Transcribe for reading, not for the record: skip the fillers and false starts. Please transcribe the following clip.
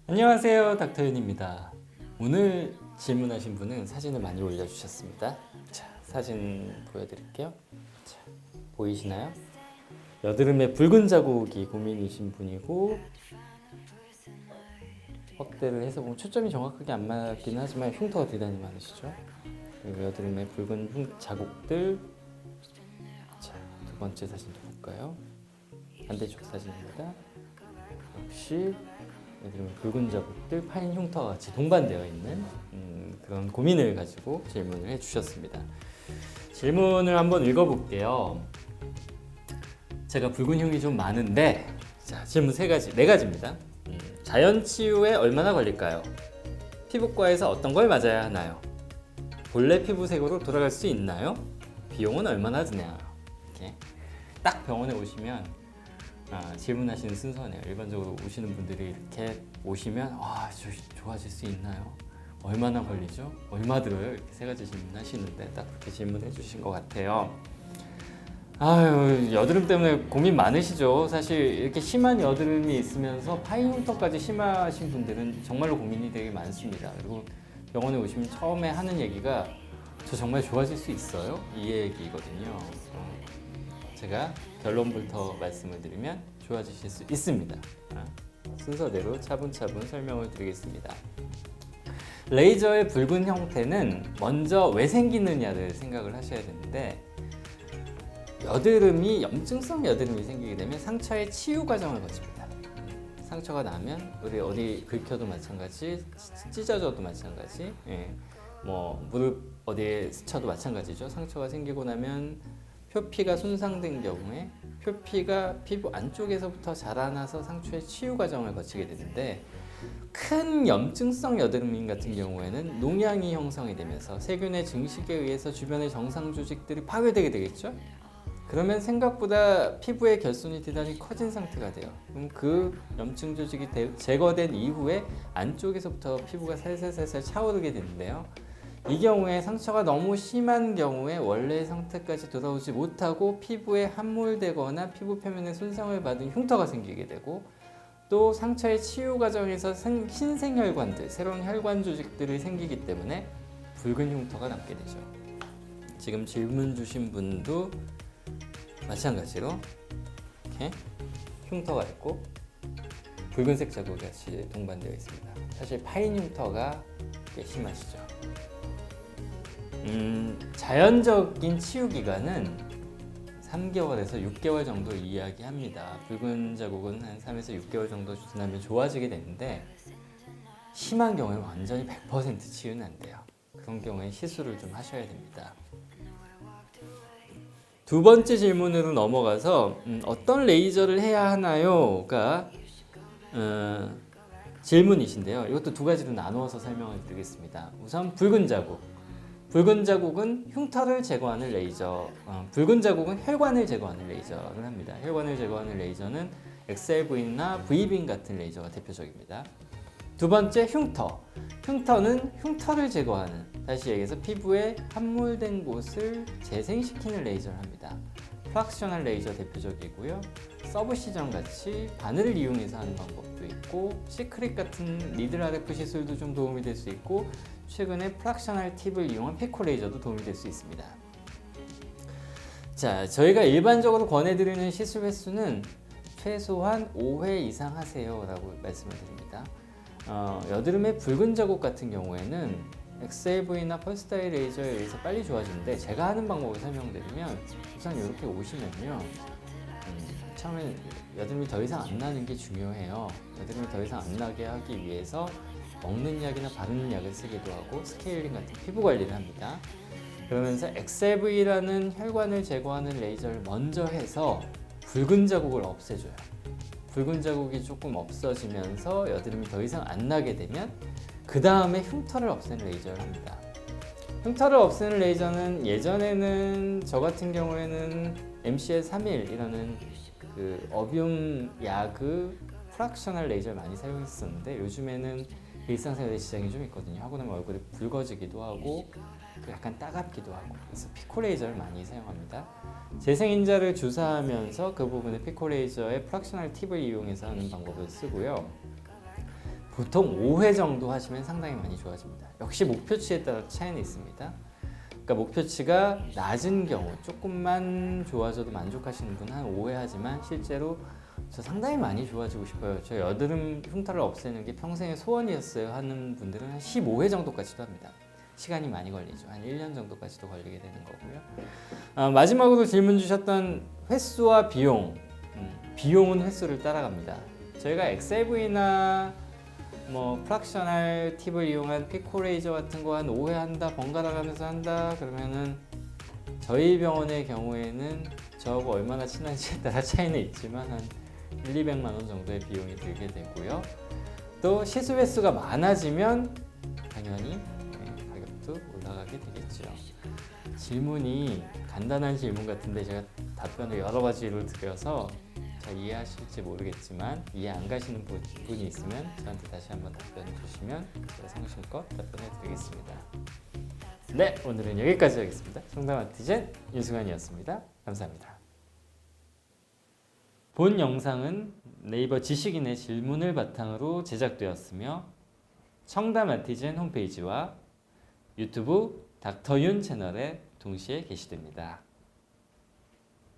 안녕하세요, 닥터윤입니다. 오늘 질문하신 분은 사진을 많이 올려주셨습니다. 자, 사진 보여드릴게요. 자, 보이시나요? 여드름에 붉은 자국이 고민이신 분이고, 확대를 해서 보면 초점이 정확하게 안 맞긴 하지만 흉터가 대단히 많으시죠? 그리고 여드름에 붉은 자국들. 자, 두 번째 사진도 볼까요? 반대쪽 사진입니다. 역시 여드름에 붉은 자국들, 파인 흉터와 같이 동반되어 있는 그런 고민을 가지고 질문을 해주셨습니다. 질문을 한번 읽어볼게요. 제가 붉은 흉이 좀 많은데, 자, 질문 네 가지입니다. 자연 치유에 얼마나 걸릴까요? 피부과에서 어떤 걸 맞아야 하나요? 본래 피부색으로 돌아갈 수 있나요? 비용은 얼마나 드나요? 이렇게 딱 병원에 오시면 질문하시는 순서네요. 일반적으로 오시는 분들이 이렇게 오시면 저 좋아질 수 있나요? 얼마나 걸리죠? 얼마 들어요? 이렇게 세 가지 질문하시는데 딱 그렇게 질문해 주신 것 같아요. 아유, 여드름 때문에 고민 많으시죠? 사실 이렇게 심한 여드름이 있으면서 파인 흉터까지 심하신 분들은 정말로 고민이 되게 많습니다. 그리고 병원에 오시면 처음에 하는 얘기가 저 정말 좋아질 수 있어요? 이 얘기거든요. 제가 결론부터 말씀을 드리면 좋아지실 수 있습니다. 순서대로 차분차분 설명을 드리겠습니다. 레이저의 붉은 형태는 먼저 왜 생기느냐를 생각을 하셔야 되는데, 여드름이 염증성 여드름이 생기게 되면 상처의 치유 과정을 거칩니다. 상처가 나면 우리 어디 긁혀도 마찬가지, 찢어져도 마찬가지, 무릎 어디에 스쳐도 마찬가지죠. 상처가 생기고 나면 표피가 손상된 경우에 표피가 피부 안쪽에서부터 자라나서 상처의 치유 과정을 거치게 되는데, 큰 염증성 여드름 같은 경우에는 농양이 형성이 되면서 세균의 증식에 의해서 주변의 정상 조직들이 파괴되게 되겠죠. 그러면 생각보다 피부의 결손이 대단히 커진 상태가 돼요. 그럼 그 염증 조직이 제거된 이후에 안쪽에서부터 피부가 살살살살 차오르게 되는데요. 이 경우에 상처가 너무 심한 경우에 원래의 상태까지 돌아오지 못하고 피부에 함몰되거나 피부 표면에 손상을 받은 흉터가 생기게 되고, 또 상처의 치유 과정에서 신생혈관들, 새로운 혈관 조직들이 생기기 때문에 붉은 흉터가 남게 되죠. 지금 질문 주신 분도 마찬가지로 이렇게 흉터가 있고 붉은색 자국이 같이 동반되어 있습니다. 사실 파인 흉터가 꽤 심하시죠. 자연적인 치유 기간은 3개월에서 6개월 정도 이야기합니다. 붉은 자국은 한 3에서 6개월 정도 지나면 좋아지게 되는데, 심한 경우에는 완전히 100% 치유는 안 돼요. 그런 경우에 시술을 좀 하셔야 됩니다. 두 번째 질문으로 넘어가서 어떤 레이저를 해야 하나요?가 질문이신데요. 이것도 두 가지로 나누어서 설명을 드리겠습니다. 우선 붉은 자국. 붉은 자국은 흉터를 제거하는 레이저, 붉은 자국은 혈관을 제거하는 레이저를 합니다. 혈관을 제거하는 레이저는 XLV나 V빔 같은 레이저가 대표적입니다. 두 번째, 흉터. 흉터는 흉터를 제거하는, 다시 얘기해서 피부에 함몰된 곳을 재생시키는 레이저를 합니다. 프락셔널 레이저 대표적이고요. 서브시전 같이 바늘을 이용해서 하는 방법도 있고, 시크릿 같은 리들 RF 시술도 좀 도움이 될 수 있고, 최근에 프락셔널 팁을 이용한 피코 레이저도 도움이 될 수 있습니다. 자, 저희가 일반적으로 권해드리는 시술 횟수는 최소한 5회 이상 하세요 라고 말씀을 드립니다. 여드름의 붉은 자국 같은 경우에는 XLV나 펄스다이 레이저에 의해서 빨리 좋아지는데, 제가 하는 방법을 설명드리면 우선 이렇게 오시면요, 처음에 여드름이 더 이상 안 나는 게 중요해요. 여드름이 더 이상 안 나게 하기 위해서 먹는 약이나 바르는 약을 쓰기도 하고 스케일링 같은 피부 관리를 합니다. 그러면서 XLV라는 혈관을 제거하는 레이저를 먼저 해서 붉은 자국을 없애줘요. 붉은 자국이 조금 없어지면서 여드름이 더 이상 안 나게 되면 그 다음에 흉터를 없애는 레이저를 합니다. 흉터를 없애는 레이저는 예전에는 저 같은 경우에는 MCL31이라는 그 어뷸 야그 프락셔널 레이저를 많이 사용했었는데, 요즘에는 일상생활에 지장이 좀 있거든요. 하고 나면 얼굴이 붉어지기도 하고 약간 따갑기도 하고, 그래서 피코 레이저를 많이 사용합니다. 재생인자를 주사하면서 그 부분에 피코 레이저의 프락셔널 팁을 이용해서 하는 방법을 쓰고요. 보통 5회 정도 하시면 상당히 많이 좋아집니다. 역시 목표치에 따라 차이는 있습니다. 그러니까 목표치가 낮은 경우 조금만 좋아져도 만족하시는 분은 한 5회 하지만 실제로 저 상당히 많이 좋아지고 싶어요. 저 여드름 흉터를 없애는 게 평생의 소원이었어요 하는 분들은 한 15회 정도까지도 합니다. 시간이 많이 걸리죠. 한 1년 정도까지도 걸리게 되는 거고요. 마지막으로 질문 주셨던 횟수와 비용. 비용은 횟수를 따라갑니다. 저희가 XIV나 뭐 프락셔널 팁을 이용한 피코레이저 같은 거 한 5회 한다, 번갈아 가면서 한다 그러면은 저희 병원의 경우에는 저하고 얼마나 친한지에 따라 차이는 있지만 한 1,200만 원 정도의 비용이 들게 되고요. 또 시술 횟수가 많아지면 당연히 가격도 올라가게 되겠죠. 질문이 간단한 질문 같은데 제가 답변을 여러 가지로 드려서 잘 이해하실지 모르겠지만 이해 안 가시는 분이 있으면 저한테 다시 한번 답변 주시면 제가 성심껏 답변해 드리겠습니다. 네, 오늘은 여기까지 하겠습니다. 청담 아티젠 윤승환이었습니다. 감사합니다. 본 영상은 네이버 지식인의 질문을 바탕으로 제작되었으며 청담 아티젠 홈페이지와 유튜브 닥터윤 채널에 동시에 게시됩니다.